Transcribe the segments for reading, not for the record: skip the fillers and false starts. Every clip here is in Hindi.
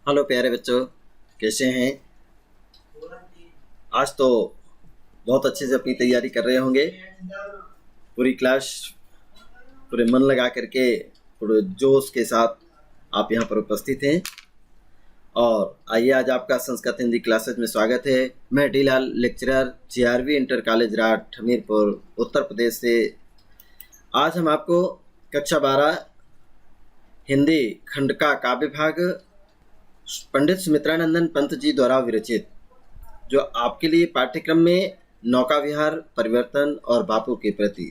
हेलो प्यारे बच्चों, कैसे हैं? आज तो बहुत अच्छे से अपनी तैयारी कर रहे होंगे। पूरी क्लास पूरे मन लगा करके पूरे जोश के साथ आप यहाँ पर उपस्थित हैं। और आइए, आज आपका संस्कृत हिंदी क्लासेज में स्वागत है। मैं D Lal, lecturer, GRV inter college Rath, Hamirpur, Uttar Pradesh से। आज हम आपको कक्षा 12 हिंदी खंड का काव्य भाग पंडित सुमित्रानंदन पंत जी द्वारा विरचित, जो आपके लिए पाठ्यक्रम में नौका विहार, परिवर्तन और बापू के प्रति।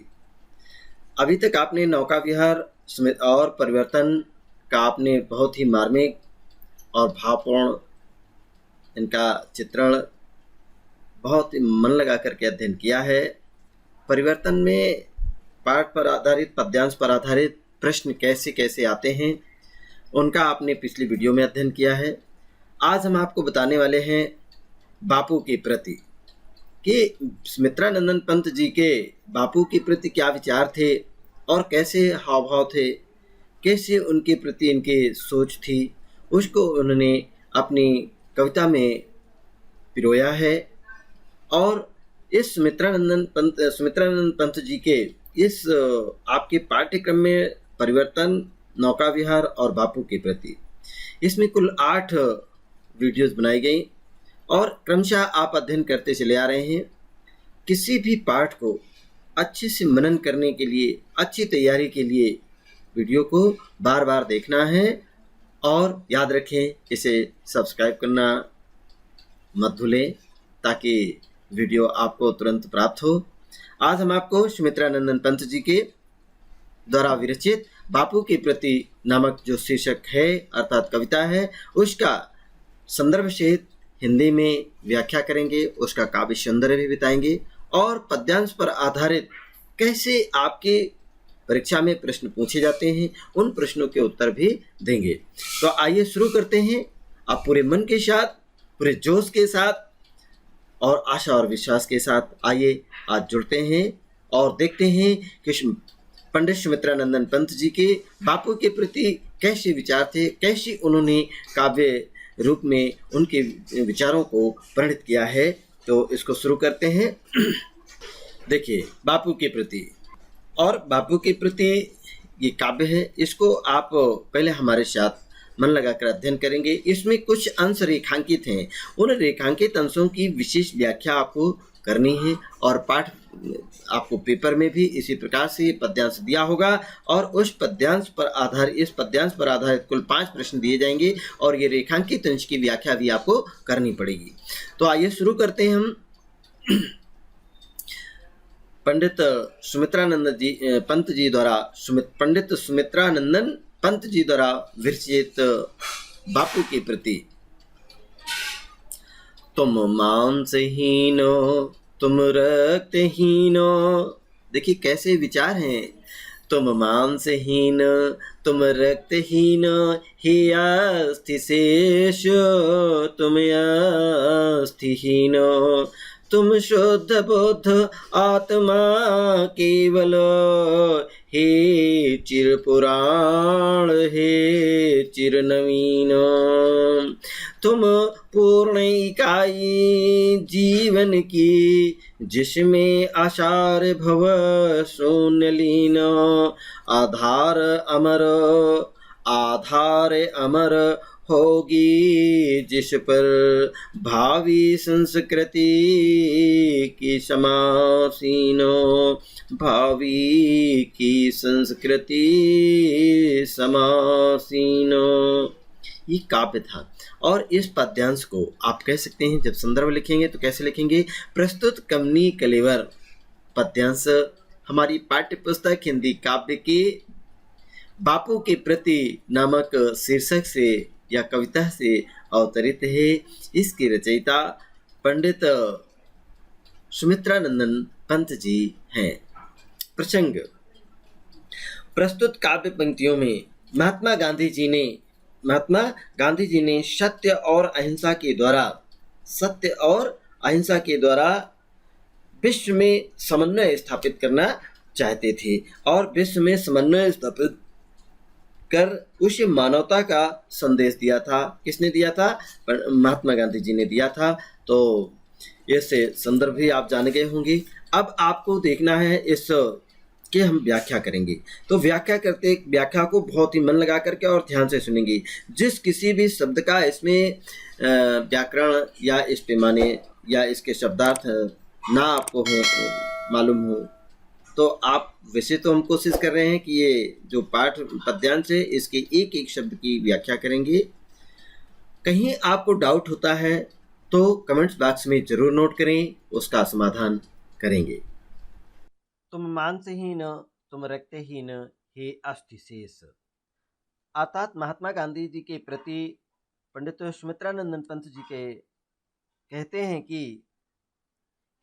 अभी तक आपने नौका विहार और परिवर्तन का आपने बहुत ही मार्मिक और भावपूर्ण इनका चित्रण बहुत ही मन लगा करके अध्ययन किया है। परिवर्तन में पाठ पर आधारित, पद्यांश पर आधारित प्रश्न कैसे कैसे आते हैं, उनका आपने पिछली वीडियो में अध्ययन किया है। आज हम आपको बताने वाले हैं बापू के प्रति कि सुमित्रानंदन पंत जी के बापू के प्रति क्या विचार थे और कैसे हाव भाव थे, कैसे उनके प्रति इनकी सोच थी, उसको उन्होंने अपनी कविता में पिरोया है। और इस सुमित्रानंदन पंत जी के इस आपके पाठ्यक्रम में परिवर्तन, नौका विहार और बापू के प्रति, इसमें कुल 8 वीडियोस बनाई गई और क्रमशः आप अध्ययन करते चले आ रहे हैं। किसी भी पाठ को अच्छे से मनन करने के लिए, अच्छी तैयारी के लिए वीडियो को बार बार देखना है। और याद रखें, इसे सब्सक्राइब करना मत भूलें ताकि वीडियो आपको तुरंत प्राप्त हो। आज हम आपको सुमित्रानंदन पंत जी के द्वारा विरचित बापू के प्रति नामक जो शीर्षक है अर्थात कविता है, उसका संदर्भ सहित हिंदी में व्याख्या करेंगे, उसका काव्य सौंदर्य भी बताएंगे और पद्यांश पर आधारित कैसे आपके परीक्षा में प्रश्न पूछे जाते हैं, उन प्रश्नों के उत्तर भी देंगे। तो आइए शुरू करते हैं। आप पूरे मन के साथ, पूरे जोश के साथ और आशा और विश्वास के साथ आइए आज जुड़ते हैं और देखते हैं कि पंडित सुमित्रानंदन पंत जी के बापू के प्रति कैसे विचार थे, कैसे उन्होंने काव्य रूप में उनके विचारों को परिणित किया है। तो इसको शुरू करते हैं। देखिए, बापू के प्रति, और बापू के प्रति ये काव्य है, इसको आप पहले हमारे साथ मन लगाकर अध्ययन करेंगे। इसमें कुछ अंश रेखांकित हैं, उन रेखांकित अंशों की विशेष व्याख्या आपको करनी है और पाठ आपको पेपर में भी इसी प्रकार से पद्यांश दिया होगा और उस पद्यांश पर आधारित कुल 5 प्रश्न दिए जाएंगे और ये रेखांकित अंश की व्याख्या भी आपको करनी पड़ेगी। तो आइए शुरू करते हैं हम। पंडित सुमित्रानंदन पंत जी द्वारा विरचित बापू के प्रति। तुम मांसहीनो, तुम रक्तहीनो, देखिए कैसे विचार हैं। तुम मांसहीन, तुम रक्तहीन, हे अस्थि शेष, तुम अस्थिहीन, तुम शुद्ध बुद्ध आत्मा केवल, हे चिर पुराण, हे चिर नवीन। तुम पूर्ण इकाई जीवन की, जिसमें आशार भव शून्य लीन, आधार अमर होगी, जिस पर भावी संस्कृति की समासीनो, भावी की संस्कृति समासीनो। ये काव्य था और इस पद्यांश को आप कह सकते हैं, जब संदर्भ लिखेंगे तो कैसे लिखेंगे? प्रस्तुत कमनी कलेवर पद्यांश हमारी पाठ्य पुस्तक हिंदी काव्य के बापू के प्रति नामक शीर्षक से या कविता से अवतरित है। इसकी रचयिता पंडित सुमित्रानंदन पंत जी हैं। प्रसंग: प्रस्तुत काव्य पंक्तियों में महात्मा गांधी जी ने सत्य और अहिंसा के द्वारा विश्व में समन्वय स्थापित करना चाहते थे और विश्व में समन्वय स्थापित कर उस मानवता का संदेश दिया था। किसने दिया था? महात्मा गांधी जी ने दिया था। तो ऐसे संदर्भ भी आप जान गए होंगे। अब आपको देखना है इस कि हम व्याख्या करेंगे, तो व्याख्या को बहुत ही मन लगा करके और ध्यान से सुनेंगे। जिस किसी भी शब्द का इसमें व्याकरण या इस पैमाने या इसके शब्दार्थ ना आपको हो मालूम हो, तो आप वैसे तो हम कोशिश कर रहे हैं कि ये जो पाठ पद्यांश है इसके एक एक शब्द की व्याख्या करेंगे। कहीं आपको डाउट होता है तो कमेंट्स बॉक्स में जरूर नोट करें, उसका समाधान करेंगे। तुम मांसहीन तुम रक्तहीन हे अस्थिशेष। अर्थात महात्मा गांधी जी के प्रति पंडित सुमित्रानंद पंत जी के कहते हैं कि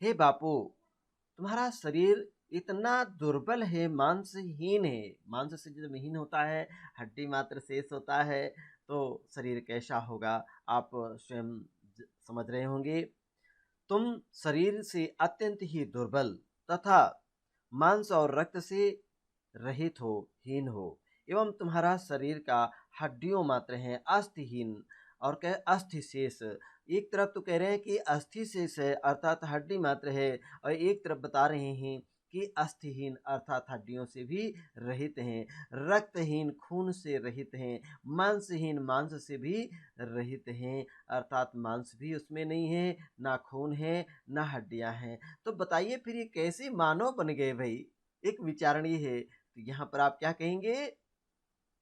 हे बापू, तुम्हारा शरीर इतना दुर्बल है, मांसहीन है। मांस से जब हीन होता है, हड्डी मात्र शेष होता है, तो शरीर कैसा होगा आप स्वयं समझ रहे होंगे। तुम शरीर से अत्यंत ही दुर्बल तथा मांस और रक्त से रहित हो, हीन हो, एवं तुम्हारा शरीर का हड्डियों मात्र है, अस्थिहीन। और कह अस्थि शेष, एक तरफ तो कह रहे हैं कि अस्थि शेष है अर्थात हड्डी मात्र है, और एक तरफ बता रहे हैं कि अस्थिहीन अर्थात हड्डियों से भी रहित हैं, रक्तहीन खून से रहित हैं, मांसहीन मांस से भी रहित हैं अर्थात मांस भी उसमें नहीं है, ना खून है, ना हड्डियां हैं। तो बताइए फिर ये कैसे मानव बन गए भाई? एक विचारणीय है। तो यहाँ पर आप क्या कहेंगे?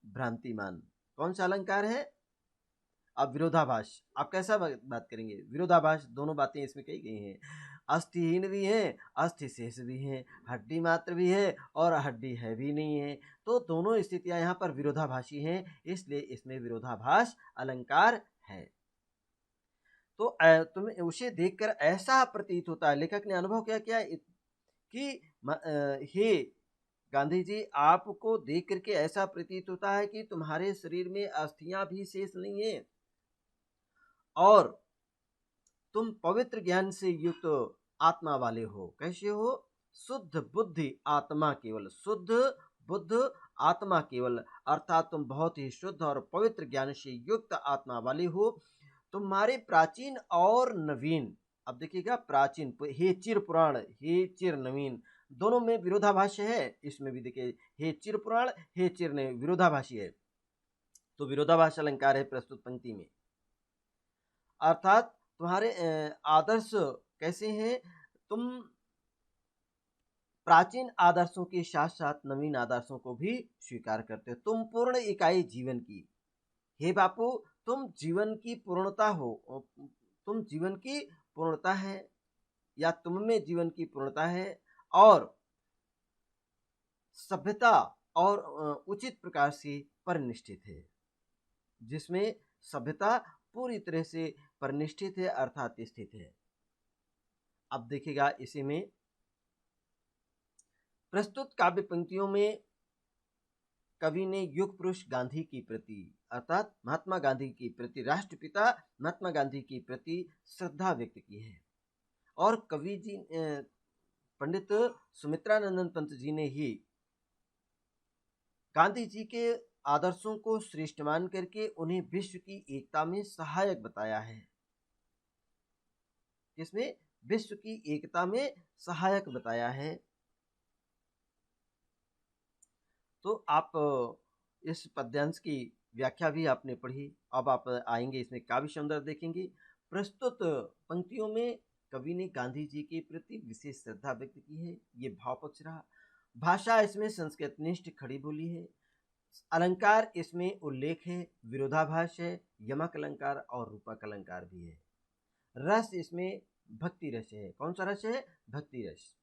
भ्रांतिमान। कौन सा अलंकार है? अब विरोधाभास। आप कैसा बात करेंगे? विरोधाभास, दोनों बातें इसमें कही गई हैं। अस्थिहीन भी है, अस्थि शेष भी है, हड्डी मात्र भी है और हड्डी है भी नहीं है। तो दोनों स्थितियां यहाँ पर विरोधाभासी हैं, इसलिए इसमें विरोधाभास अलंकार है। तो तुम्हें उसे देखकर ऐसा प्रतीत होता है, लेखक ने अनुभव क्या किया कि हे गांधी जी, आपको देख करके ऐसा प्रतीत होता है कि तुम्हारे शरीर में अस्थियां भी शेष नहीं है और तुम पवित्र ज्ञान से युक्त आत्मा वाले हो। कैसे हो? शुद्ध बुद्धि आत्मा केवल, शुद्ध बुद्ध आत्मा केवल, अर्थात तुम बहुत ही शुद्ध और पवित्र ज्ञान से युक्त आत्मा वाले हो। तुम्हारे प्राचीन और नवीन, अब देखिएगा, प्राचीन हे चिर पुराण, हे चिर नवीन, दोनों में विरोधाभास है। इसमें भी देखिए, हे चिर पुराण, हे चिर नवीन, विरोधाभासी है। तो विरोधाभास अलंकार है प्रस्तुत पंक्ति में। अर्थात तुम्हारे आदर्श कैसे हैं? तुम प्राचीन आदर्शों के साथ साथ नवीन आदर्शों को भी स्वीकार करते हो। तुम पूर्ण इकाई जीवन की, हे बापू, तुम जीवन की पूर्णता हो, तुम जीवन की पूर्णता है या तुम में जीवन की पूर्णता है और सभ्यता और उचित प्रकार से परिनिष्ठित है, जिसमें सभ्यता पूरी तरह से परिनिष्ठित है अर्थात स्थित है। अब देखिएगा, इसी में प्रस्तुत काव्य पंक्तियों में कवि ने युग पुरुष गांधी की प्रति अर्थात महात्मा गांधी की प्रति, राष्ट्रपिता महात्मा गांधी की प्रति श्रद्धा व्यक्त की है। और कवि जी पंडित सुमित्रानंद पंत जी ने ही गांधी जी के आदर्शों को श्रेष्ठ मान करके उन्हें विश्व की एकता में सहायक बताया है। किसमें? विश्व की एकता में सहायक बताया है। तो आप इस पद्यांश की व्याख्या भी आपने पढ़ी। अब आप आएंगे इसमें काव्य सौंदर्य देखेंगे। प्रस्तुत पंक्तियों में कवि ने गांधी जी के प्रति विशेष श्रद्धा व्यक्त की है, ये भाव पक्ष रहा। भाषा इसमें संस्कृतनिष्ठ खड़ी बोली है। अलंकार इसमें उल्लेख है, विरोधाभास है, यमक अलंकार और रूपक अलंकार भी है। रस इसमें भक्ति रस है। कौन सा रस है? भक्ति रस।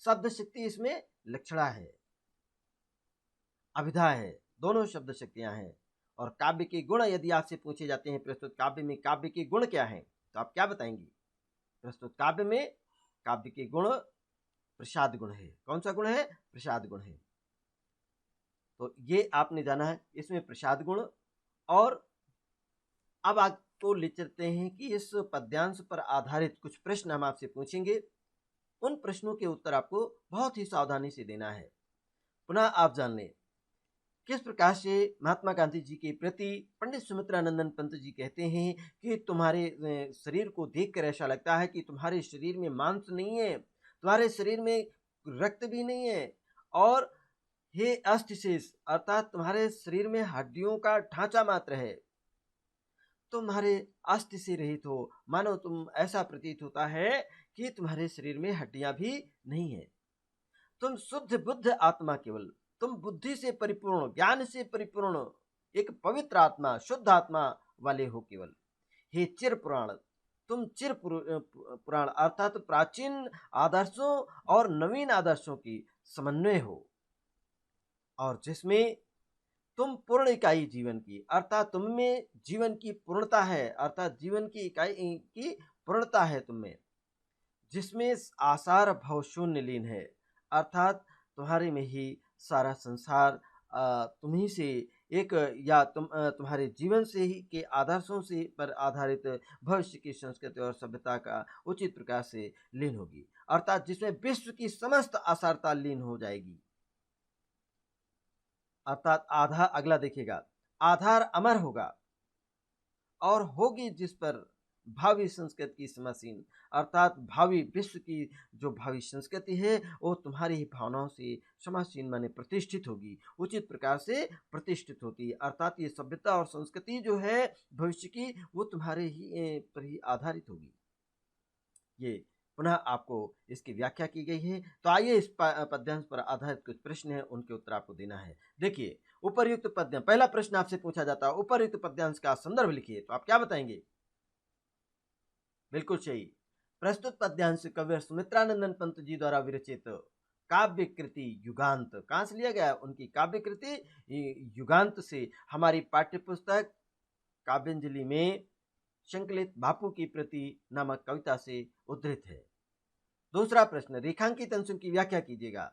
शब्द शक्ति इसमें लक्षणा है, अभिधा है, दोनों शब्द शक्तियां हैं। और काव्य के गुण यदि आपसे पूछे जाते हैं प्रस्तुत काव्य में काव्य के गुण क्या हैं, तो आप क्या बताएंगे? प्रस्तुत काव्य में काव्य के गुण प्रसाद गुण है। कौन सा गुण है? प्रसाद गुण है। तो ये आपने जाना है इसमें प्रसाद गुण। और अब आपको ले चलते हैं कि इस पद्यांश पर आधारित कुछ प्रश्न हम आपसे पूछेंगे। उन प्रश्नों के उत्तर आपको बहुत ही सावधानी से देना है। पुनः आप जान लें, किस प्रकार से महात्मा गांधी जी के प्रति पंडित सुमित्रानंदन पंत जी कहते हैं कि तुम्हारे शरीर को देखकर ऐसा लगता है कि तुम्हारे शरीर में मांस नहीं है, तुम्हारे शरीर में रक्त भी नहीं है, और हे अस्थिशेष अर्थात तुम्हारे शरीर में हड्डियों का ढांचा मात्र है, तुम्हारे अस्थि से रहित हो, मानो तुम ऐसा प्रतीत होता है कि तुम्हारे शरीर में हड्डियां भी नहीं है। तुम शुद्ध बुद्ध आत्मा, केवल तुम बुद्धि से परिपूर्ण, ज्ञान से परिपूर्ण एक पवित्र आत्मा, शुद्ध आत्मा वाले हो केवल। हे चिर पुराण, तुम पुराण अर्थात प्राचीन आदर्शों और नवीन आदर्शों की समन्वय हो, और जिसमें तुम पूर्ण इकाई जीवन की, अर्थात तुम में जीवन की पूर्णता है, अर्थात जीवन की इकाई की पूर्णता है तुम में, जिसमें आसार भव शून्य लीन है, अर्थात तुम्हारे में ही सारा संसार तुम ही से एक, या तुम्हारे जीवन से ही के आदर्शों से पर आधारित भविष्य की संस्कृति और सभ्यता का उचित प्रकार से लीन होगी, अर्थात जिसमें विश्व की समस्त आसारता लीन हो जाएगी। अर्थात आधार, अगला देखिएगा, आधार अमर होगा और होगी जिस पर भावी संस्कृति की समासीन, अर्थात भावी विश्व की जो भावी संस्कृति है वो तुम्हारी ही भावनाओं से समासीन माने प्रतिष्ठित होगी, उचित प्रकार से प्रतिष्ठित होती है, अर्थात ये सभ्यता और संस्कृति जो है भविष्य की वो तुम्हारे ही पर ही आधारित होगी। ये पुनः आपको इसकी व्याख्या की गई है। तो आइए इस पद्यांश पर आधारित कुछ प्रश्न हैं, उनके उत्तर आपको देना है। देखिए, उपर्युक्त पद्यांश, पहला प्रश्न आपसे पूछा जाता है, उपर्युक्त पद्यांश का संदर्भ लिखिए, तो आप क्या बताएंगे? बिल्कुल सही। प्रस्तुत पद्यांश कवि सुमित्रानंदन पंत जी द्वारा विरचित काव्य कृति युगांत, कहां से लिया गया? उनकी काव्य कृति युगांत से, हमारी पाठ्य पुस्तक काव्यांजलि में संकलित बापू की प्रति नामक कविता से उद्धृत है। दूसरा प्रश्न, रेखांकित अंशों की व्याख्या कीजिएगा।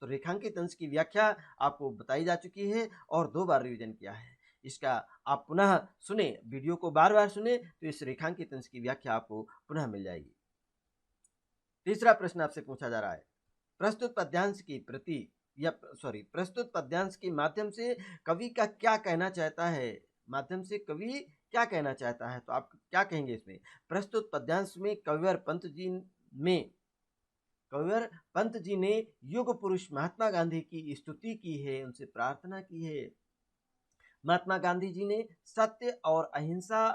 तो रेखांकित अंश की व्याख्या आपको बताई जा चुकी है और 2 बार रिवीजन किया है। इसका आप पुनः सुने, वीडियो को बार बार सुने तो इस रेखांकित अंश की व्याख्या आपको पुनः मिल जाएगी। तीसरा प्रश्न आपसे पूछा जा रहा है, प्रस्तुत पद्यांश की प्रति या प्रस्तुत पद्यांश के माध्यम से कवि का क्या कहना चाहता है? माध्यम से कवि क्या कहना चाहता है? तो आप क्या कहेंगे इसमें? प्रस्तुत पद्यांश में कविवर पंत जी ने युग पुरुष महात्मा गांधी की स्तुति की है, उनसे प्रार्थना की है। महात्मा गांधी जी ने सत्य और अहिंसा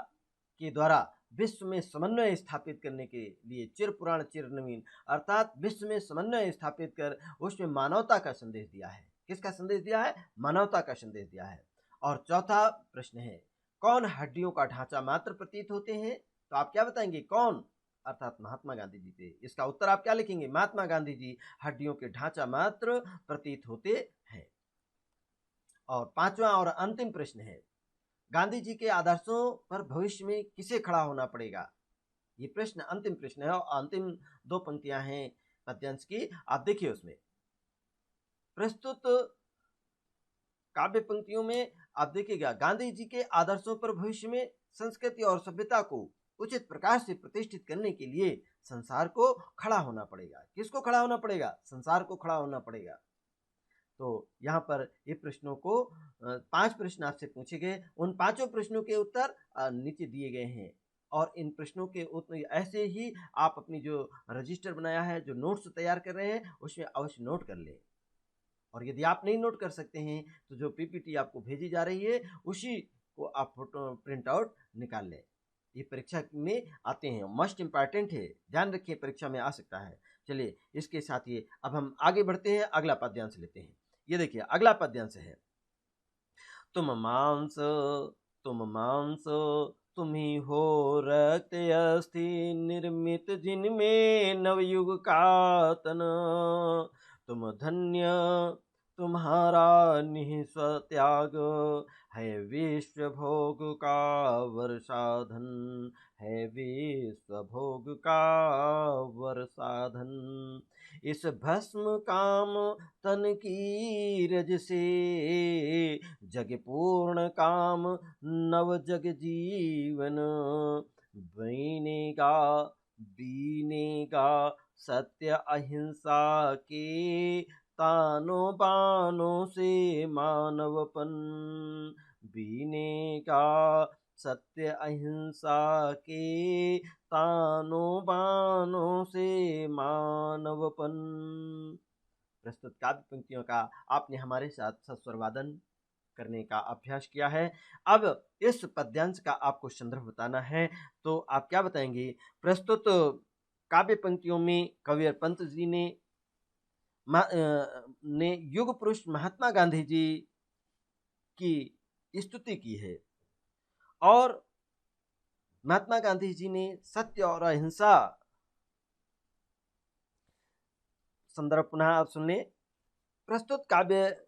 के द्वारा विश्व में समन्वय स्थापित करने के लिए चिर पुराण चिर नवीन, अर्थात विश्व में समन्वय स्थापित कर उसमें मानवता का संदेश दिया है। किसका संदेश दिया है? मानवता का संदेश दिया है। और चौथा प्रश्न है, कौन हड्डियों का ढांचा मात्र प्रतीत होते हैं? तो आप क्या बताएंगे? कौन? अर्थात महात्मा गांधी जी थे। इसका उत्तर आप क्या लिखेंगे? महात्मा गांधी जी हड्डियों के ढांचा मात्र प्रतीत होते हैं। और पांचवा और अंतिम प्रश्न है, गांधी जी के आदर्शों पर भविष्य में किसे खड़ा होना पड़ेगा? ये प्रश्न अंतिम प्रश्न है और अंतिम 2 पंक्तियां हैं पद्यांश की, आप देखिए उसमें प्रस्तुत काव्य पंक्तियों में आप देखिएगा, गांधी जी के आदर्शों पर भविष्य में संस्कृति और सभ्यता को उचित प्रकार से प्रतिष्ठित करने के लिए संसार को खड़ा होना पड़ेगा। किसको खड़ा होना पड़ेगा? संसार को खड़ा होना पड़ेगा। तो यहाँ पर ये प्रश्नों को 5 प्रश्न आपसे पूछे गए, उन 5 प्रश्नों के उत्तर नीचे दिए गए हैं, और इन प्रश्नों के उत्तर ऐसे ही आप अपनी जो रजिस्टर बनाया है, जो नोट्स तैयार कर रहे हैं, उसमें अवश्य नोट कर लें। और यदि आप नहीं नोट कर सकते हैं तो जो पीपीटी आपको भेजी जा रही है उसी को आप फोटो प्रिंट आउट निकाल लें। ये परीक्षा में आते हैं, मस्ट इम्पॉर्टेंट है, ध्यान रखिए, परीक्षा में आ सकता है। चलिए, इसके साथ ही अब हम आगे बढ़ते हैं, अगला पद्यांश लेते हैं। ये देखिए, अगला पद्यांश है, तुम मांस तुम ही हो रक्त अस्थि निर्मित जिनमें नवयुग का तन, तुम धन्य तुम्हारा निःस्वत्याग है विश्व भोग का वर्षाधन, है विश्व भोग का वर्षाधन। इस भस्म काम तन की रज से जग पूर्ण काम नव जग जीवन, बीनेगा सत्य अहिंसा के तानों बानों से मानवपन बीने का, सत्य अहिंसा के तानों बानों से मानवपन। प्रस्तुत काव्य पंक्तियों का आपने हमारे साथ सस्वर वादन करने का अभ्यास किया है। अब इस पद्यांश का आपको संदर्भ बताना है, तो आप क्या बताएंगे? प्रस्तुत काव्य पंक्तियों में कवियर पंत जी ने युग पुरुष महात्मा गांधी जी की स्तुति की है और महात्मा गांधी जी ने सत्य और अहिंसा, संदर्भ पुनः आप सुन लें। प्रस्तुत काव्य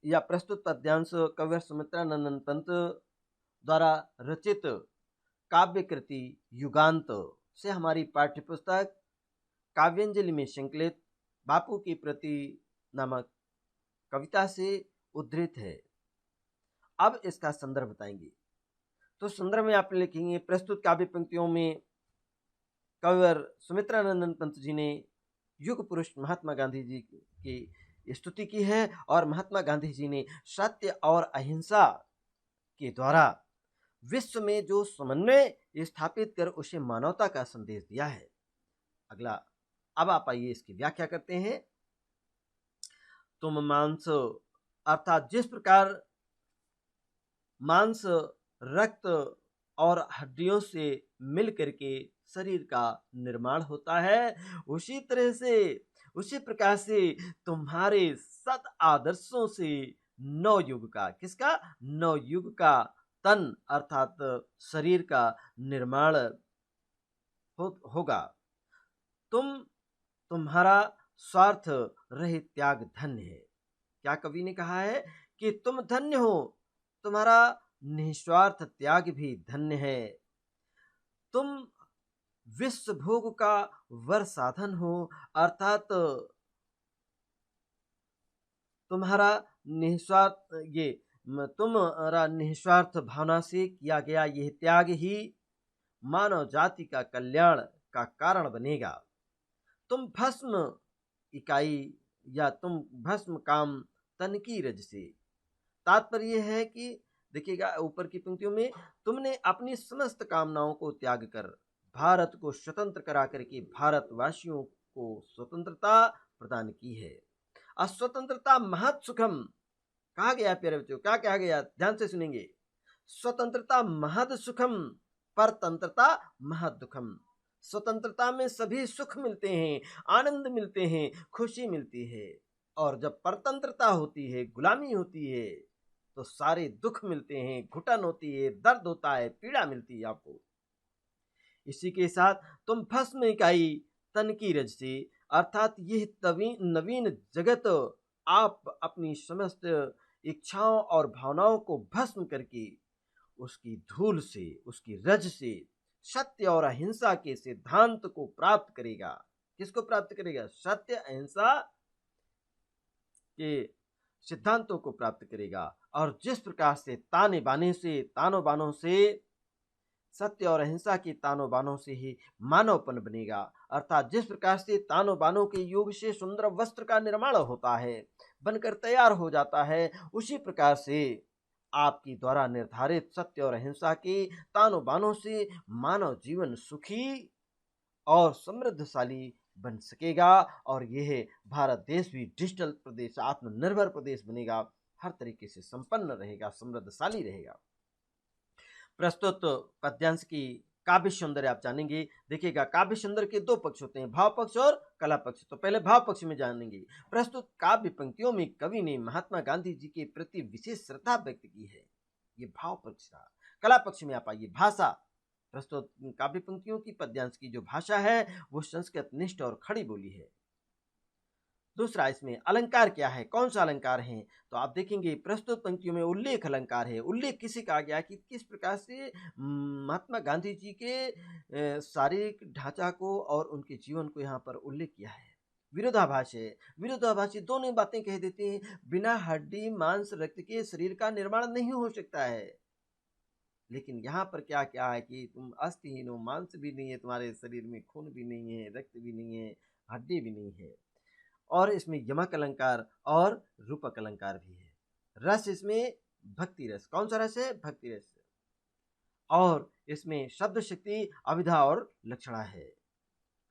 या प्रस्तुत पद्यांश कवियर सुमित्रानंद पंत द्वारा रचित काव्य कृति युगांत से हमारी पाठ्य पुस्तक काव्यांजलि में संकलित बापू की प्रति नामक कविता से उद्धृत है। अब इसका संदर्भ बताएंगे। तो संदर्भ में आप लिखेंगे, प्रस्तुत काव्य पंक्तियों में कविवर सुमित्रानंद पंत जी ने युग पुरुष महात्मा गांधी जी की स्तुति की है और महात्मा गांधी जी ने सत्य और अहिंसा के द्वारा विश्व में जो समन्वय स्थापित कर उसे मानवता का संदेश दिया है। अगला, अब आप आइए इसकी व्याख्या करते हैं। तुम मांस, अर्थात जिस प्रकार मांस रक्त और हड्डियों से मिल करके शरीर का निर्माण होता है, उसी प्रकार से तुम्हारे सत आदर्शों से नवयुग का, किसका? नवयुग का तन अर्थात शरीर का निर्माण होगा। तुम्हारा स्वार्थ रहित त्याग धन्य है। क्या कवि ने कहा है कि तुम धन्य हो, तुम्हारा निस्वार्थ त्याग भी धन्य है। तुम विश्व भोग का वर साधन हो, अर्थात तुम्हारा निस्वार्थ भावना से किया गया यह त्याग ही मानव जाति का कल्याण का कारण बनेगा। तुम भस्म इकाई या तुम भस्म काम तन की रज से, तात्पर्य यह है कि देखिएगा ऊपर की पंक्तियों में, तुमने अपनी समस्त कामनाओं को त्याग कर भारत को स्वतंत्र करा करके भारतवासियों को स्वतंत्रता प्रदान की है। अस्वतंत्रता महत् सुखम कहा गया, प्यारे बच्चों, क्या कहा गया? ध्यान से सुनेंगे। स्वतंत्रता महद सुखम, परतंत्रता महद दुखम। स्वतंत्रता में सभी सुख मिलते हैं, आनंद मिलते हैं, खुशी मिलती है, और जब परतंत्रता होती है, गुलामी होती है, तो सारे दुख मिलते हैं, घुटन होती है, दर्द होता है, पीड़ा मिलती है आपको। इसी के साथ तुम भस्म इकाई तन की रज से, अर्थात यह नवीन जगत आप अपनी समस्त इच्छाओं और भावनाओं को भस्म करके उसकी धूल से, उसकी रज से सत्य और अहिंसा के सिद्धांत को प्राप्त करेगा। किसको प्राप्त करेगा? सत्य अहिंसा के सिद्धांतों को प्राप्त करेगा। और जिस प्रकार से तानों बानों से सत्य और अहिंसा के तानों बानों से ही मानवपन बनेगा, अर्थात जिस प्रकार से तानों बानों के योग से सुंदर वस्त्र का निर्माण होता है, बनकर तैयार हो जाता है, उसी प्रकार से आपकी द्वारा निर्धारित सत्य और अहिंसा के तानों बानों से मानव जीवन सुखी और समृद्धशाली बन सकेगा, और यह भारत देश भी डिजिटल प्रदेश, आत्मनिर्भर प्रदेश बनेगा, हर तरीके से संपन्न रहेगा, समृद्धशाली रहेगा। प्रस्तुत पद्यांश की काव्य सौंदर्य आप जानेंगे। देखिएगा, काव्य सौंदर्य के दो पक्ष होते हैं, भाव पक्ष और कला पक्ष। तो पहले भाव पक्ष में जानेंगे। प्रस्तुत काव्य पंक्तियों में कवि ने महात्मा गांधी जी के प्रति विशेष श्रद्धा व्यक्त की है, ये भाव पक्ष था। कला पक्ष में आप आइए, भाषा। प्रस्तुत काव्य पंक्तियों की पद्यांश की जो भाषा है वो संस्कृत निष्ठ और खड़ी बोली है। दूसरा, इसमें अलंकार क्या है, कौन सा अलंकार है? तो आप देखेंगे प्रस्तुत पंक्तियों में उल्लेख अलंकार है। उल्लेख किसे कहा गया कि किस प्रकार से महात्मा गांधी जी के शारीरिक ढांचा को और उनके जीवन को यहाँ पर उल्लेख किया है। विरोधाभास है, विरोधाभासी दोनों बातें कह देते हैं। बिना हड्डी मांस रक्त के शरीर का निर्माण नहीं हो सकता है, लेकिन यहाँ पर क्या क्या है कि तुम अस्थिहीन हो, मांस भी नहीं है तुम्हारे शरीर में, खून भी नहीं है, रक्त भी नहीं है, हड्डी भी नहीं है। और इसमें यमक अलंकार और रूपक अलंकार भी है। रस इसमें भक्ति रस। कौन सा रस है? भक्ति रस। और इसमें शब्द शक्ति, अभिधा और लक्षणा है।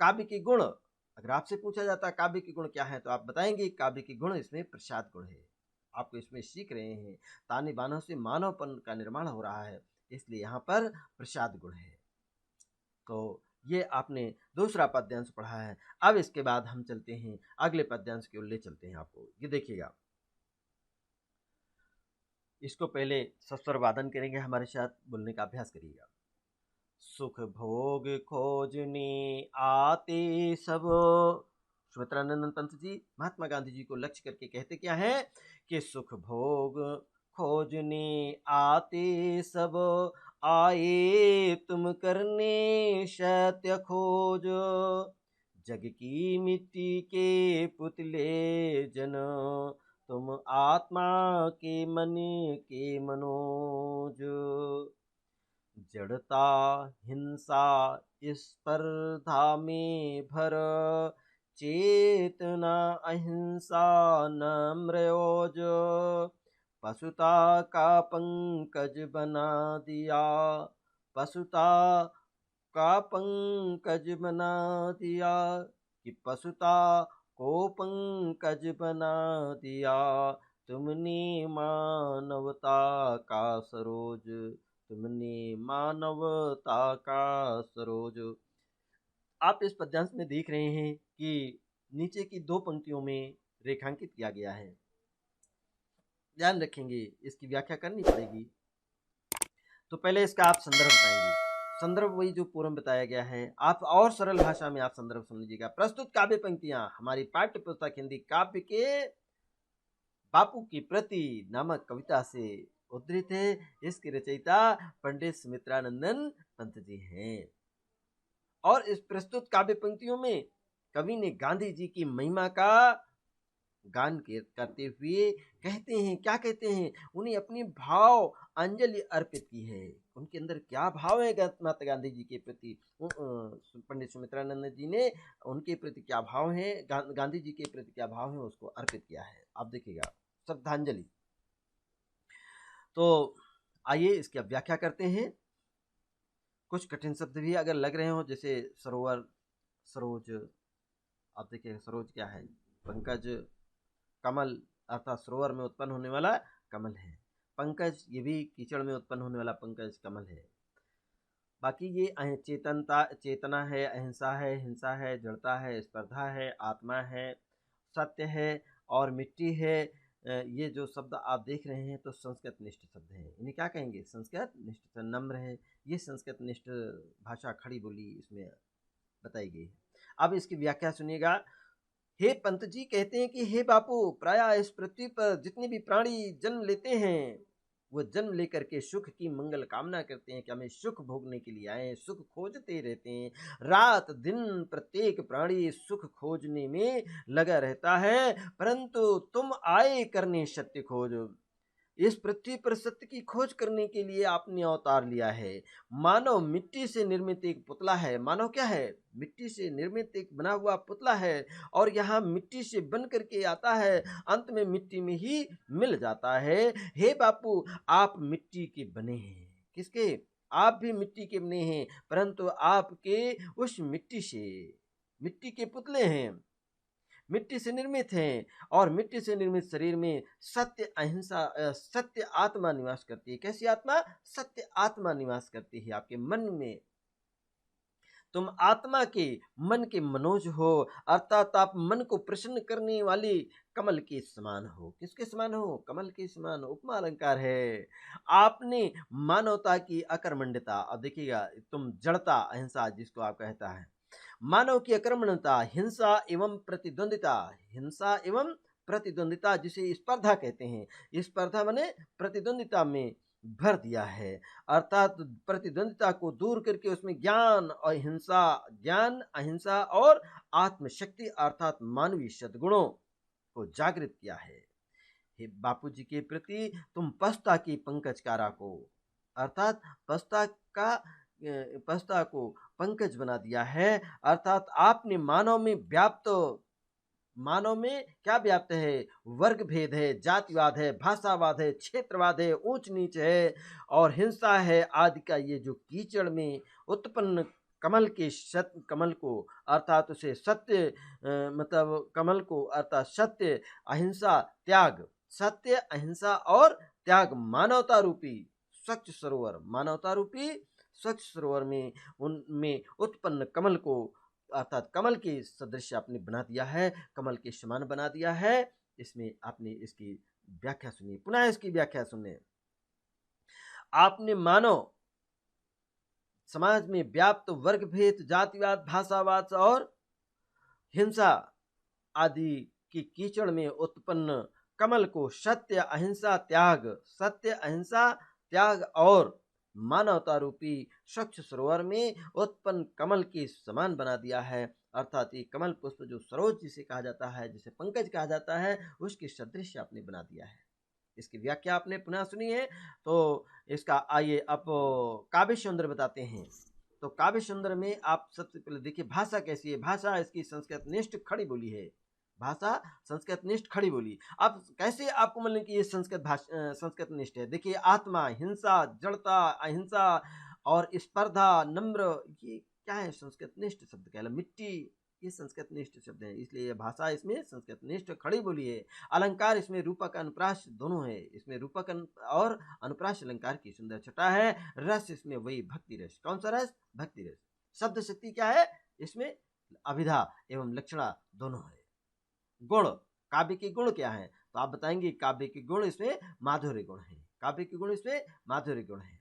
काव्य के गुण, अगर आपसे पूछा जाता है काव्य के गुण क्या है तो आप बताएंगे काव्य के गुण इसमें प्रसाद गुण है। आपको इसमें सीख रहे हैं ताने बानों से मानवपन का निर्माण हो रहा है, इसलिए यहाँ पर प्रसाद गुण है। तो ये आपने दूसरा पद्यांश पढ़ा है। अब इसके बाद हम चलते हैं अगले पद्यांश की ओर ले चलते हैं आपको। ये देखिएगा, इसको पहले सस्वर वादन करेंगे, हमारे साथ बोलने का अभ्यास करिएगा। सुख भोग खोजने आते सब। सुमित्रानंद पंत जी महात्मा गांधी जी को लक्ष्य करके कहते क्या है कि सुख भोग खोजने आते सब, आए तुम करने सत्य खोज। जग की मिट्टी के पुतले जन, तुम आत्मा के मन के मनोज। जड़ता हिंसा स्पर्धा में भर, चेतना अहिंसा नम्रयोज। पशुता का पंकज बना दिया, पशुता का पंकज बना दिया, कि पशुता को पंकज बना दिया। तुमने मानवता का सरोज, तुमने मानवता का सरोज। आप इस पद्यांश में देख रहे हैं कि नीचे की दो पंक्तियों में रेखांकित किया गया है। ध्यान रखेंगे, इसकी व्याख्या करनी पड़ेगी। तो पहले इसका आप संदर्भ बताएंगे। संदर्भ वही जो पूर्व में बताया गया है, आप और सरल भाषा में आप संदर्भ समझिएगा। प्रस्तुत काव्य पंक्तियां हमारी पाठ्य पुस्तक हिंदी काव्य के बापू की प्रति नामक कविता से उद्धृत है। इसके रचयिता पंडित सुमित्रानंदन पंत जी हैं। और इस प्रस्तुत काव्य पंक्तियों में कवि ने गांधी जी की महिमा का गान करते हुए कहते हैं, क्या कहते हैं, उन्हें अपनी भाव अंजलि अर्पित की है। उनके अंदर क्या भाव है महात्मा गांधी जी के प्रति, पंडित सुमित्रानंद जी ने उनके प्रति क्या भाव है, गांधी जी के प्रति क्या भाव है, उसको अर्पित किया है। आप देखिएगा, श्रद्धांजलि। तो आइए इसकी व्याख्या करते हैं। कुछ कठिन शब्द भी अगर लग रहे हो, जैसे सरोवर, सरोज। आप देखिए सरोज क्या है, पंकज, कमल अर्थात सरोवर में उत्पन्न होने वाला कमल है। पंकज ये भी कीचड़ में उत्पन्न होने वाला पंकज कमल है। बाकी ये चेतना है, अहिंसा है, हिंसा है, जड़ता है, स्पर्धा है, आत्मा है, सत्य है और मिट्टी है। ये जो शब्द आप देख रहे हैं तो संस्कृत निष्ठ शब्द हैं। इन्हें क्या कहेंगे? संस्कृत निष्ठ। नम्र है, ये संस्कृत निष्ठ भाषा, खड़ी बोली इसमें बताई गई है। अब इसकी व्याख्या सुनिएगा। हे पंत जी कहते हैं कि हे बापू, प्रायः इस पृथ्वी पर जितने भी प्राणी जन्म लेते हैं वो जन्म लेकर के सुख की मंगल कामना करते हैं कि हमें सुख भोगने के लिए आए, सुख खोजते रहते हैं। रात दिन प्रत्येक प्राणी सुख खोजने में लगा रहता है, परंतु तुम आए करने सत्य खोज। इस पृथ्वी पर सत्य की खोज करने के लिए आपने अवतार लिया है। मानव मिट्टी से निर्मित एक पुतला है। मानव क्या है? मिट्टी से निर्मित एक बना हुआ पुतला है, और यहाँ मिट्टी से बन करके आता है, अंत में मिट्टी में ही मिल जाता है। हे बापू, आप मिट्टी के बने हैं। किसके? आप भी मिट्टी के बने हैं, परंतु आपके उस मिट्टी से, मिट्टी के पुतले हैं, मिट्टी से निर्मित हैं, और मिट्टी से निर्मित शरीर में सत्य अहिंसा सत्य आत्मा निवास करती है। कैसी आत्मा? सत्य आत्मा निवास करती है आपके मन में। तुम आत्मा के मन के मनोज हो, अर्थात आप मन को प्रसन्न करने वाली कमल के समान हो। किसके समान हो? कमल के समान। उपमा अलंकार है। आपने मानवता की अकर्मण्यता, अब देखिएगा, तुम जड़ता अहिंसा जिसको आप कहता है, मानव की अकर्मण्यता, हिंसा एवं प्रतिद्वंदिता, हिंसा एवं प्रतिद्वंदिता जिसे स्पर्धा कहते हैं, स्पर्धा माने प्रतिद्वंदिता में भर दिया है। अर्थात प्रतिद्वंदिता को दूर करके उसमें ज्ञान और हिंसा, ज्ञान अहिंसा और आत्मशक्ति अर्थात मानवीय सद्गुणों को जागृत किया है। हे बापू जी के प्रति तुम पस्ता की पंकज का राखो, अर्थात पस्ता को पंकज बना दिया है। अर्थात आपने मानव में व्याप्त मानव में क्या व्याप्त है? वर्ग भेद है, जातिवाद है, भाषावाद है, क्षेत्रवाद है, ऊंच नीच है और हिंसा है आदि का ये जो कीचड़ में उत्पन्न कमल को अर्थात उसे सत्य मतलब कमल को अर्थात सत्य अहिंसा त्याग, सत्य अहिंसा और त्याग मानवता रूपी स्वच्छ सरोवर, मानवता रूपी स्वच्छ सरोवर में उनमें उत्पन्न कमल को अर्थात कमल के सदृश आपने बना दिया है, कमल के समान बना दिया है। इसमें आपने इसकी व्याख्या सुनी, पुनः इसकी व्याख्या सुनिए। आपने मानव समाज में व्याप्त वर्ग भेद, जातिवाद, भाषावाद और हिंसा आदि की कीचड़ में उत्पन्न कमल को सत्य अहिंसा त्याग, सत्य अहिंसा त्याग और मानवता रूपी स्वच्छ सरोवर में उत्पन्न कमल के समान बना दिया है। अर्थात ये कमल पुष्प जो सरोज जिसे कहा जाता है, जिसे पंकज कहा जाता है, उसके सदृश आपने बना दिया है। इसकी व्याख्या आपने पुनः सुनी है, तो इसका आइए अब काव्य सुंदर बताते हैं। तो काव्य सुंदर में आप सबसे पहले देखिए भाषा कैसी है। भाषा इसकी संस्कृत निष्ठ खड़ी बोली है, भाषा संस्कृत निष्ठ खड़ी बोली। अब कैसे आपको मतलब कि ये संस्कृत निष्ठ है? देखिए आत्मा, हिंसा, जड़ता, अहिंसा और स्पर्धा, नम्र, ये क्या है? संस्कृत निष्ठ शब्द कहला। मिट्टी, ये संस्कृत निष्ठ शब्द है, इसलिए भाषा इसमें संस्कृत निष्ठ खड़ी बोली है। अलंकार इसमें रूपक अनुप्रास दोनों है, इसमें रूपक और अनुप्रास अलंकार की सुंदर छटा है। रस इसमें वही भक्ति रस। कौन सा रस? भक्ति रस। शब्द शक्ति क्या है इसमें? अभिधा एवं लक्षणा दोनों है। गुण, काव्य के गुण क्या है? तो आप बताएंगे काव्य के गुण इसमें माधुर्य गुण है, काव्य के गुण इसमें माधुर्य गुण है।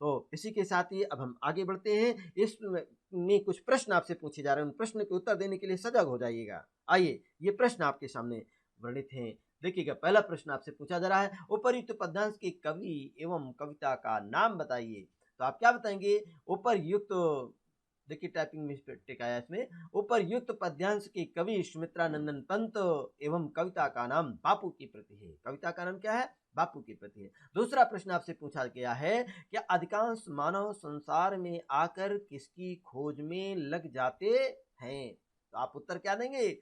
तो इसी के साथ ही अब हम आगे बढ़ते हैं। इसमें कुछ प्रश्न आपसे पूछे जा रहे हैं, उन प्रश्न के उत्तर देने के लिए सजग हो जाइएगा। आइए ये प्रश्न आपके सामने वर्णित हैं, देखिएगा। पहला प्रश्न आपसे पूछा जा रहा है, उपर्युक्त पद्यांश के कवि एवं कविता का नाम बताइए। तो आप क्या बताएंगे? उपर्युक्त, देखिए टाइपिंग मिस्टेक आया इसमें। उपर्युक्त पद्यांश के कवि सुमित्रानंदन पंत एवं कविता का नाम बापू की प्रति है। कविता का नाम क्या है? बापू की प्रति है। दूसरा प्रश्न आपसे पूछा गया है कि अधिकांश मानव संसार में आकर किसकी खोज में लग जाते हैं? तो आप उत्तर क्या देंगे?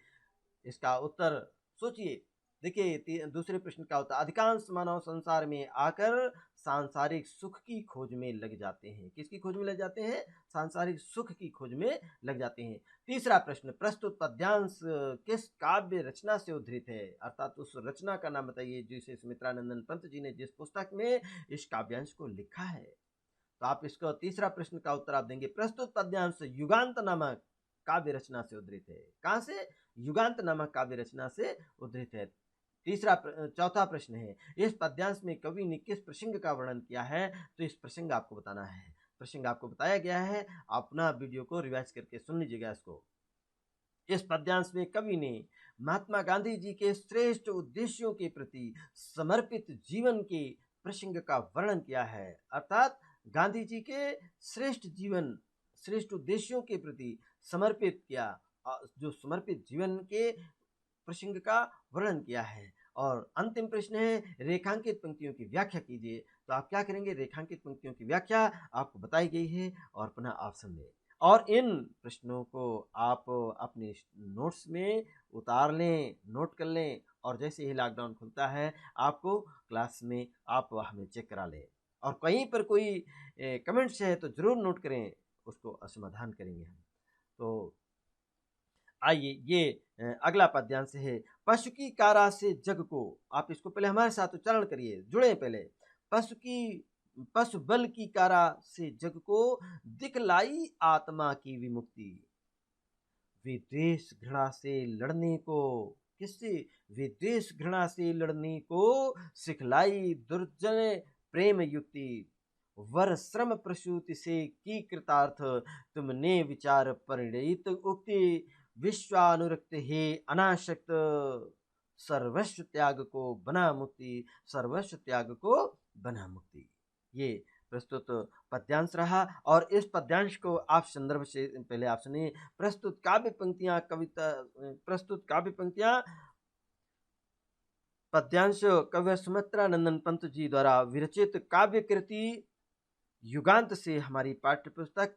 इसका उत्तर सोचिए। देखिए दूसरे प्रश्न का उत्तर, अधिकांश मानव संसार में आकर सांसारिक सुख की खोज में लग जाते हैं। किसकी खोज में लग जाते हैं? सांसारिक सुख की खोज में लग जाते हैं। तीसरा प्रश्न, प्रस्तुत पद्यांश किस काव्य रचना से उद्धृत है? अर्थात उस रचना का नाम बताइए जिसे सुमित्रानंदन पंत जी ने जिस पुस्तक में इस काव्यांश को लिखा है। तो आप इसका तीसरा प्रश्न का उत्तर आप देंगे, प्रस्तुत पद्यांश युगांत नामक काव्य रचना से उद्धृत है। कहां से? युगांत नामक काव्य रचना से उद्धृत है। चौथा प्रश्न है, इस पद्यांश में कवि ने किस प्रसंग का वर्णन किया है? तो इस प्रसंग आपको बताना है। प्रसंग आपको बताया गया है, आप अपना वीडियो को रिवाइज करके सुन लीजिएगा इसको। इस पद्यांश में कवि ने महात्मा गांधी जी के श्रेष्ठ उद्देश्यों के प्रति समर्पित जीवन के प्रसंग का वर्णन किया है। अर्थात गांधी जी के श्रेष्ठ जीवन, श्रेष्ठ उद्देश्यों के प्रति समर्पित किया, जो समर्पित जीवन के प्रसंग का वर्णन किया है। और अंतिम प्रश्न है, रेखांकित पंक्तियों की व्याख्या कीजिए। तो आप क्या करेंगे? रेखांकित पंक्तियों की व्याख्या आपको बताई गई है और पुनः आप समझें। और इन प्रश्नों को आप अपने नोट्स में उतार लें, नोट कर लें, और जैसे ही लॉकडाउन खुलता है आपको क्लास में आप हमें चेक करा लें। और कहीं पर कोई कमेंट्स है तो ज़रूर नोट करें, उसको समाधान करेंगे हम। तो आइए ये अगला पद्यांश है, पशु की कारा से जग को। आप इसको पहले हमारे साथ उच्चारण करिए, जुड़े पहले। पशु बल की कारा से जग को दिखलाई आत्मा की विमुक्ति। विद्वेष घृणा से लड़ने को, किससे? विद्वेष घृणा से लड़ने को सिखलाई दुर्जन प्रेम युक्ति। वर श्रम प्रसूति से की कृतार्थ, तुमने विचार परिणित उक्ति। विश्वानुरक्त हे अनाशक्त, सर्वस्व त्याग को बना मुक्ति, सर्वस्व त्याग को बना मुक्ति। ये प्रस्तुत पद्यांश रहा। और इस पद्यांश को आप संदर्भ से पहले आप सुनिए। प्रस्तुत काव्य पंक्तियां पद्यांश कवि सुमित्रानंदन पंत जी द्वारा विरचित काव्य कृति युगांत से हमारी पाठ्य पुस्तक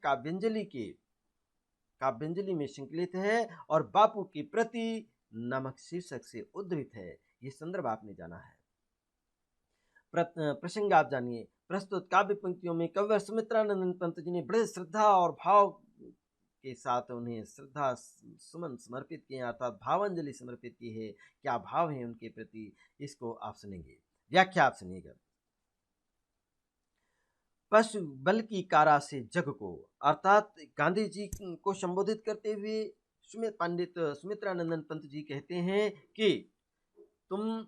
काव्यांजलि में संकलित है और बापू की प्रति नामक शीर्षक से उद्धृत है। ये संदर्भ आपने जाना है। प्रसंग आप जानिए। प्रस्तुत काव्य पंक्तियों में कविवर सुमित्रानंद पंत जी ने बड़े श्रद्धा और भाव के साथ उन्हें श्रद्धा सुमन समर्पित किए, अर्थात भावांजलि समर्पित की है। क्या भाव है उनके प्रति, इसको आप सुनेंगे। व्याख्या आप सुनिएगा। पशु बल की कारा से जग को, अर्थात गांधी जी को संबोधित करते हुए पंडित सुमित्रानंदन पंत जी कहते हैं कि तुम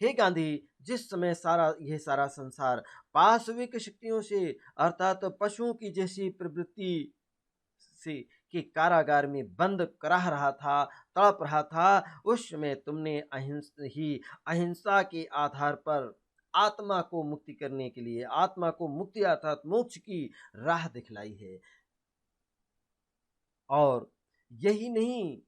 हे गांधी, जिस समय यह सारा संसार पाशविक शक्तियों से, अर्थात पशुओं की जैसी प्रवृत्ति से के कारागार में बंद कराह रहा था, तड़प रहा था, उस समय तुमने अहिंसा के आधार पर आत्मा को मुक्ति करने के लिए, आत्मा को मुक्ति अर्थात मोक्ष की राह दिखलाई है। और यही नहीं,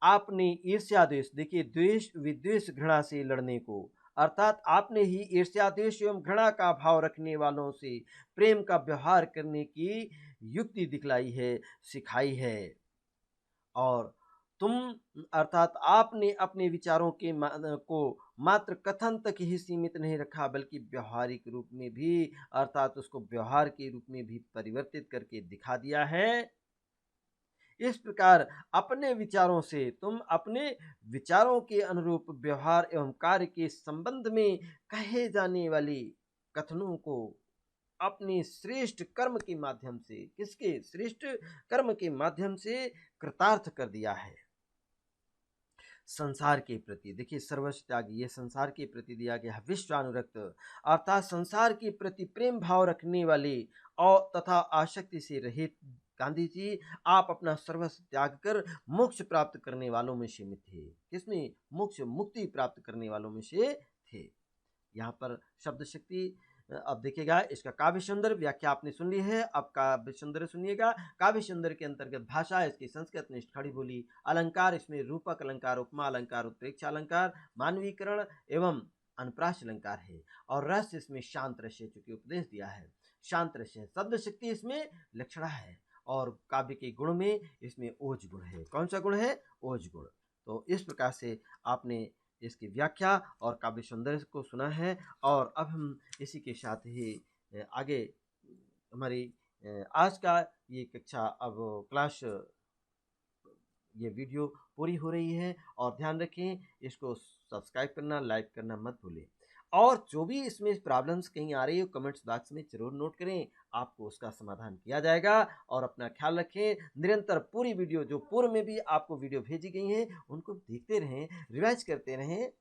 आपने ईर्ष्या द्वेष, देखिए द्वेष विद्वेष घृणा से लड़ने को, अर्थात आपने ही ईर्ष्या द्वेष एवं घृणा का भाव रखने वालों से प्रेम का व्यवहार करने की युक्ति दिखलाई है, सिखाई है। और तुम अर्थात आपने अपने विचारों को मात्र कथन तक ही सीमित नहीं रखा, बल्कि व्यवहारिक रूप में भी, अर्थात उसको व्यवहार के रूप में भी परिवर्तित करके दिखा दिया है। इस प्रकार अपने विचारों से तुम अपने विचारों के अनुरूप व्यवहार एवं कार्य के संबंध में कहे जाने वाली कथनों को अपने श्रेष्ठ कर्म के माध्यम से, किसके श्रेष्ठ कर्म के माध्यम से कृतार्थ कर दिया है। संसार के प्रति, देखिए सर्वस्व त्यागी, ये संसार के प्रति दिया गया विश्वानुरक्त, अर्थात संसार के प्रति प्रेम भाव रखने वाले और तथा आसक्ति से रहित गांधी जी, आप अपना सर्वस्व त्याग कर मोक्ष प्राप्त करने वालों में शामिल थे। किसमें? मोक्ष, मुक्ति प्राप्त करने वालों में से थे। यहाँ पर शब्द शक्ति अब देखिएगा, इसका काव्य सुंदर व्याख्या आपने सुन ली है। अब काव्य सुंदर सुनिएगा। काव्य सुंदर के अंतर्गत भाषा इसकी संस्कृत निष्ठ खड़ी बोली, अलंकार इसमें रूपक अलंकार, उपमा अलंकार, उत्प्रेक्षा अलंकार, मानवीकरण एवं अनुप्रास अलंकार है। और रस इसमें शांत रस है, चूंकि उपदेश दिया है शांत रस है। शब्द शक्ति इसमें लक्षणा है। और काव्य के गुण में इसमें ओज गुण है। कौन सा गुण है? ओज गुण। तो इस प्रकार से आपने इसकी व्याख्या और काव्य सौंदर्य को सुना है। और अब हम इसी के साथ ही आगे हमारी आज का ये कक्षा, अब क्लास, ये वीडियो पूरी हो रही है। और ध्यान रखें, इसको सब्सक्राइब करना, लाइक करना मत भूलें। और जो भी इसमें प्रॉब्लम्स कहीं आ रही हो, कमेंट्स बॉक्स में जरूर नोट करें, आपको उसका समाधान किया जाएगा। और अपना ख्याल रखें, निरंतर पूरी वीडियो, जो पूर्व में भी आपको वीडियो भेजी गई हैं, उनको देखते रहें, रिवाइज करते रहें।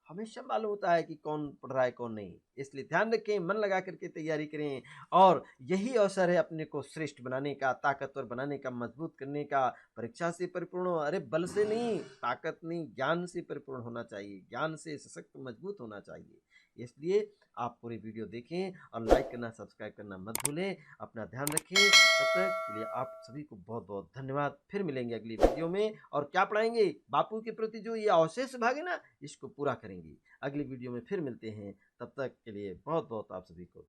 हमेशा मालूम होता है कि कौन पढ़ रहा है कौन नहीं, इसलिए ध्यान रखें, मन लगा करके तैयारी करें। और यही अवसर है अपने को श्रेष्ठ बनाने का, ताकतवर बनाने का, मजबूत करने का। परीक्षा से परिपूर्ण हो, अरे बल से नहीं, ताकत नहीं, ज्ञान से परिपूर्ण होना चाहिए, ज्ञान से सशक्त मजबूत होना चाहिए। इसलिए आप पूरी वीडियो देखें और लाइक करना, सब्सक्राइब करना मत भूलें। अपना ध्यान रखें। तब तक के लिए आप सभी को बहुत बहुत धन्यवाद। फिर मिलेंगे अगली वीडियो में। और क्या पढ़ाएंगे? बापू के प्रति जो ये अवशेष भाग है ना, इसको पूरा करेंगे। अगली वीडियो में फिर मिलते हैं। तब तक के लिए बहुत बहुत आप सभी को